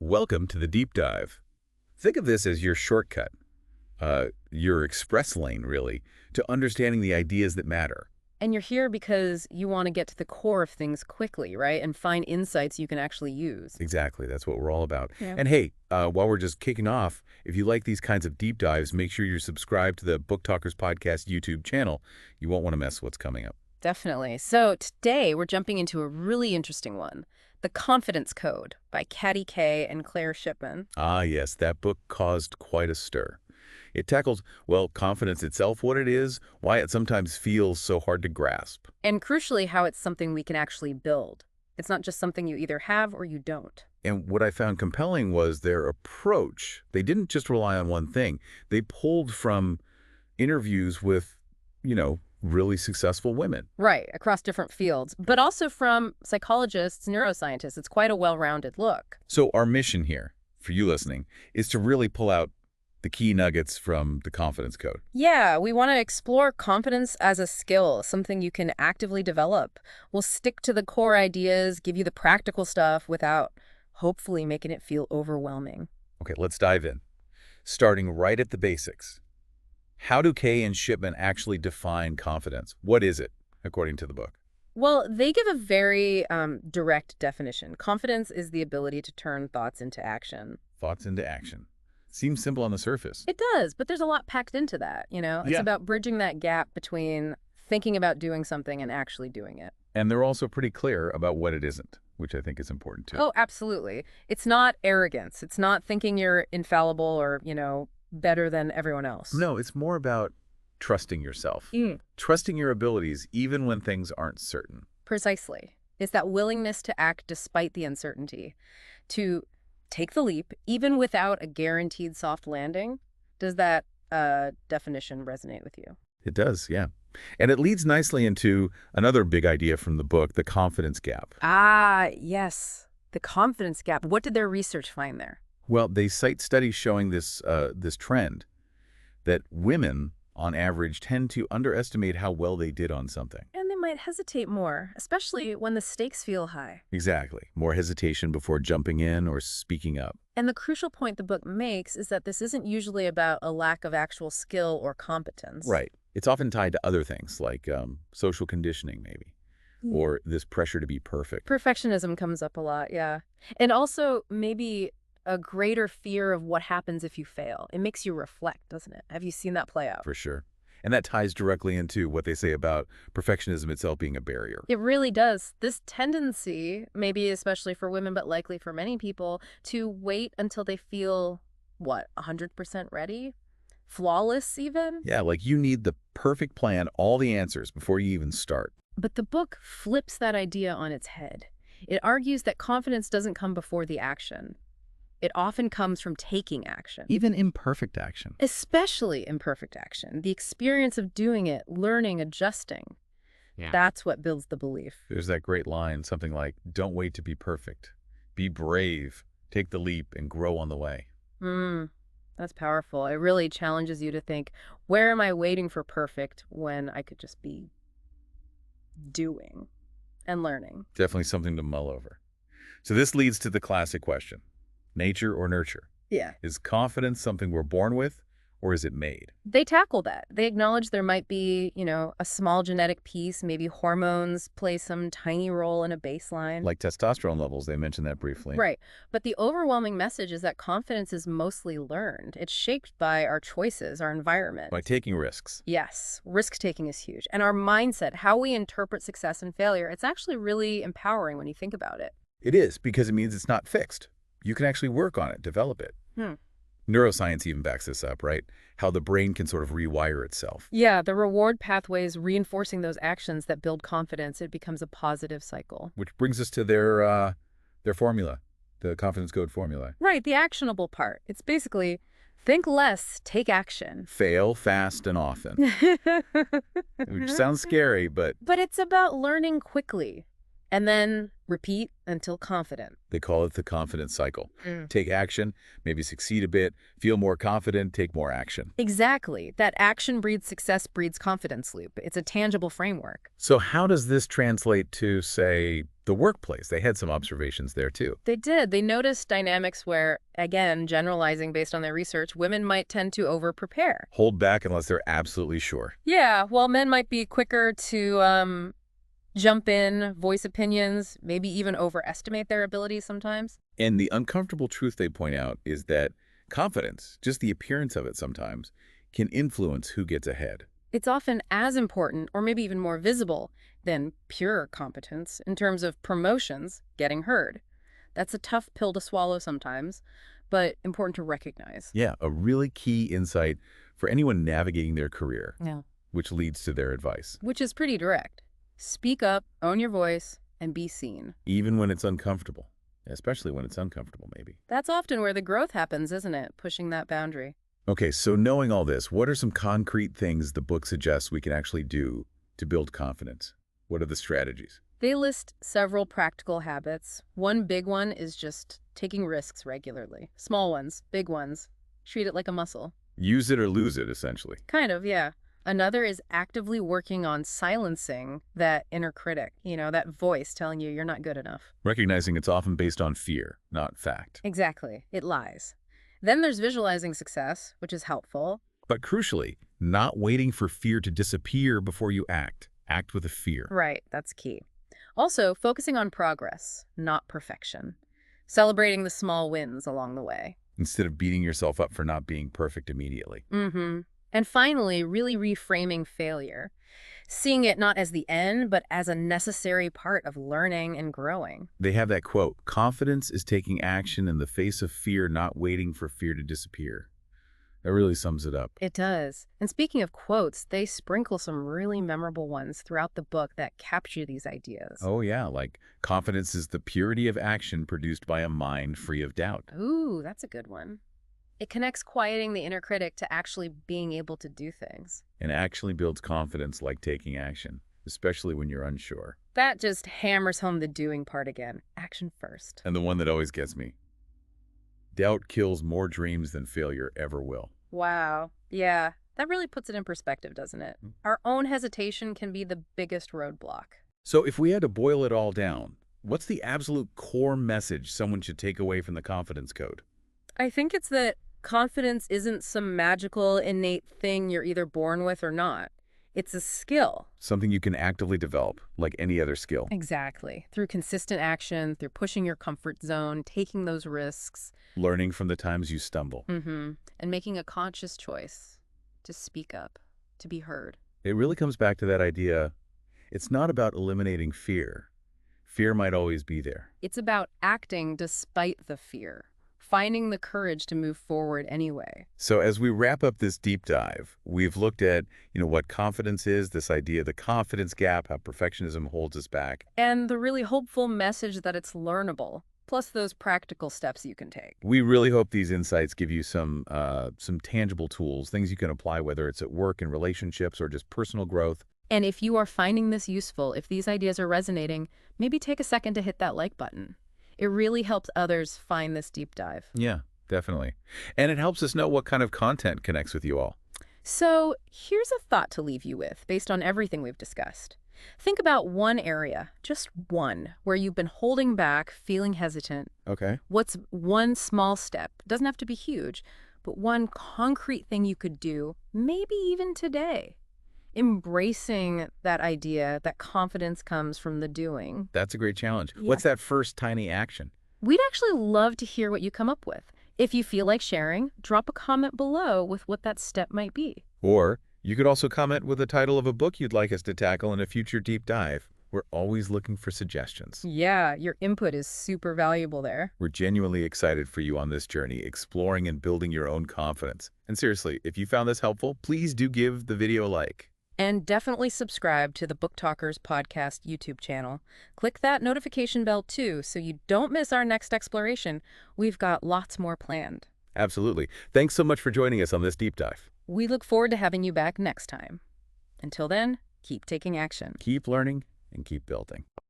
Welcome to the deep dive. Think of this as your shortcut, your express lane, really, to understanding the ideas that matter. And you're here because you want to get to the core of things quickly, right? And find insights you can actually use. Exactly, that's what we're all about. Yeah. And hey, while we're just kicking off, if you like these kinds of deep dives, make sure you're subscribed to the Book Talkers Podcast YouTube channel. You won't want to miss what's coming up. Definitely. So today we're jumping into a really interesting one, The Confidence Code by Katty K. and Claire Shipman. Ah, yes, that book caused quite a stir. It tackles, well, confidence itself, what it is, why it sometimes feels so hard to grasp. And crucially, how it's something we can actually build. It's not just something you either have or you don't. And what I found compelling was their approach. They didn't just rely on one thing. They pulled from interviews with, really successful women. Right, across different fields, but also from psychologists, neuroscientists. It's quite a well-rounded look. So our mission here, for you listening, is to really pull out the key nuggets from the Confidence Code. Yeah, we want to explore confidence as a skill, something you can actively develop. We'll stick to the core ideas, give you the practical stuff without hopefully making it feel overwhelming. Okay, let's dive in. Starting right at the basics. How do Kay and Shipman actually define confidence? What is it, according to the book? Well, they give a very direct definition. Confidence is the ability to turn thoughts into action. Thoughts into action. Seems simple on the surface. It does, but there's a lot packed into that, It's Yeah. about bridging that gap between thinking about doing something and actually doing it. And they're also pretty clear about what it isn't, which I think is important too. Oh, absolutely. It's not arrogance. It's not thinking you're infallible or, better than everyone else. No, it's more about trusting yourself. Trusting your abilities even when things aren't certain. Precisely. It's that willingness to act despite the uncertainty, to take the leap even without a guaranteed soft landing. Does that definition resonate with you? It does, yeah. And it leads nicely into another big idea from the book, the confidence gap. Ah, yes. The confidence gap. What did their research find there? Well, they cite studies showing this trend that women, on average, tend to underestimate how well they did on something. And they might hesitate more, especially when the stakes feel high. Exactly. More hesitation before jumping in or speaking up. And the crucial point the book makes is that this isn't usually about a lack of actual skill or competence. Right. It's often tied to other things like social conditioning, maybe, or this pressure to be perfect. Perfectionism comes up a lot, yeah. And also maybe a greater fear of what happens if you fail. It makes you reflect, doesn't it? Have you seen that play out? For sure. And that ties directly into what they say about perfectionism itself being a barrier. It really does. This tendency, maybe especially for women, but likely for many people, to wait until they feel, 100% ready? Flawless even? Yeah, like you need the perfect plan, all the answers before you even start. But the book flips that idea on its head. It argues that confidence doesn't come before the action. It often comes from taking action. Even imperfect action. Especially imperfect action. The experience of doing it, learning, adjusting. Yeah. That's what builds the belief. There's that great line, something like, don't wait to be perfect. Be brave, take the leap, and grow on the way. That's powerful. It really challenges you to think, where am I waiting for perfect when I could just be doing and learning? Definitely something to mull over. So this leads to the classic question. Nature or nurture? Yeah. Is confidence something we're born with, or is it made? They tackle that. They acknowledge there might be, a small genetic piece, maybe hormones play some tiny role in a baseline. Like testosterone levels, they mentioned that briefly. Right. But the overwhelming message is that confidence is mostly learned. It's shaped by our choices, our environment. By taking risks. Yes. Risk-taking is huge. And our mindset, how we interpret success and failure, it's actually really empowering when you think about it. It is, because it means it's not fixed. You can actually work on it, develop it. Neuroscience even backs this up, right? How the brain can sort of rewire itself. Yeah, the reward pathways reinforcing those actions that build confidence, it becomes a positive cycle. Which brings us to their formula, the Confidence Code formula. Right, the actionable part. It's basically think less, take action. Fail fast and often. Which sounds scary, but... But it's about learning quickly and then Repeat until confident. They call it the confidence cycle. Mm. Take action, maybe succeed a bit, feel more confident, take more action. Exactly. That action breeds success breeds confidence loop. It's a tangible framework. So how does this translate to, say, the workplace? They had some observations there too. They did. They noticed dynamics where, again, generalizing based on their research, women might tend to over-prepare. Hold back unless they're absolutely sure. Yeah, while men might be quicker to jump in, voice opinions, maybe even overestimate their abilities sometimes. And the uncomfortable truth they point out is that confidence, just the appearance of it sometimes, can influence who gets ahead. It's often as important, or maybe even more visible, than pure competence in terms of promotions getting heard. That's a tough pill to swallow sometimes, but important to recognize. Yeah, a really key insight for anyone navigating their career, Yeah. which leads to their advice. Which is pretty direct. Speak up, own your voice, and be seen. Even when it's uncomfortable, especially when it's uncomfortable, maybe. That's often where the growth happens, isn't it? Pushing that boundary. Okay, so knowing all this, what are some concrete things the book suggests we can actually do to build confidence? What are the strategies? They list several practical habits. One big one is just taking risks regularly. Small ones, big ones. Treat it like a muscle. Use it or lose it, essentially. Kind of, yeah. Another is actively working on silencing that inner critic, that voice telling you you're not good enough. Recognizing it's often based on fear, not fact. Exactly. It lies. Then there's visualizing success, which is helpful. But crucially, not waiting for fear to disappear before you act. Act with a fear. Right, that's key. Also, focusing on progress, not perfection. Celebrating the small wins along the way. Instead of beating yourself up for not being perfect immediately. Mm-hmm. And finally, really reframing failure. Seeing it not as the end, but as a necessary part of learning and growing. They have that quote, confidence is taking action in the face of fear, not waiting for fear to disappear. That really sums it up. It does. And speaking of quotes, they sprinkle some really memorable ones throughout the book that capture these ideas. Oh yeah, like confidence is the purity of action produced by a mind free of doubt. Ooh, that's a good one. It connects quieting the inner critic to actually being able to do things. And actually builds confidence like taking action, especially when you're unsure. That just hammers home the doing part again. Action first. And the one that always gets me. Doubt kills more dreams than failure ever will. Wow. Yeah, that really puts it in perspective, doesn't it? Our own hesitation can be the biggest roadblock. So if we had to boil it all down, what's the absolute core message someone should take away from the confidence code? I think it's that confidence isn't some magical, innate thing you're either born with or not. It's a skill. Something you can actively develop, like any other skill. Exactly. Through consistent action, through pushing your comfort zone, taking those risks. Learning from the times you stumble. And making a conscious choice to speak up, to be heard. It really comes back to that idea, it's not about eliminating fear. Fear might always be there. It's about acting despite the fear. Finding the courage to move forward anyway. So as we wrap up this deep dive, we've looked at, what confidence is, this idea of the confidence gap, how perfectionism holds us back. And the really hopeful message that it's learnable, plus those practical steps you can take. We really hope these insights give you some tangible tools, things you can apply, whether it's at work, in relationships, or just personal growth. And if you are finding this useful, if these ideas are resonating, maybe take a second to hit that like button. It really helps others find this deep dive. Yeah, definitely. And it helps us know what kind of content connects with you all. So here's a thought to leave you with, based on everything we've discussed. Think about one area, just one, where you've been holding back, feeling hesitant. Okay. What's one small step? It doesn't have to be huge, but one concrete thing you could do, maybe even today. Embracing that idea that confidence comes from the doing. That's a great challenge. Yeah. What's that first tiny action? We'd actually love to hear what you come up with. If you feel like sharing, drop a comment below with what that step might be. Or you could also comment with the title of a book you'd like us to tackle in a future deep dive. We're always looking for suggestions. Yeah, your input is super valuable there. We're genuinely excited for you on this journey, exploring and building your own confidence. And seriously, if you found this helpful, please do give the video a like. And definitely subscribe to the Book Talkers Podcast YouTube channel. Click that notification bell too so you don't miss our next exploration. We've got lots more planned. Absolutely. Thanks so much for joining us on this deep dive. We look forward to having you back next time. Until then, keep taking action. Keep learning and keep building.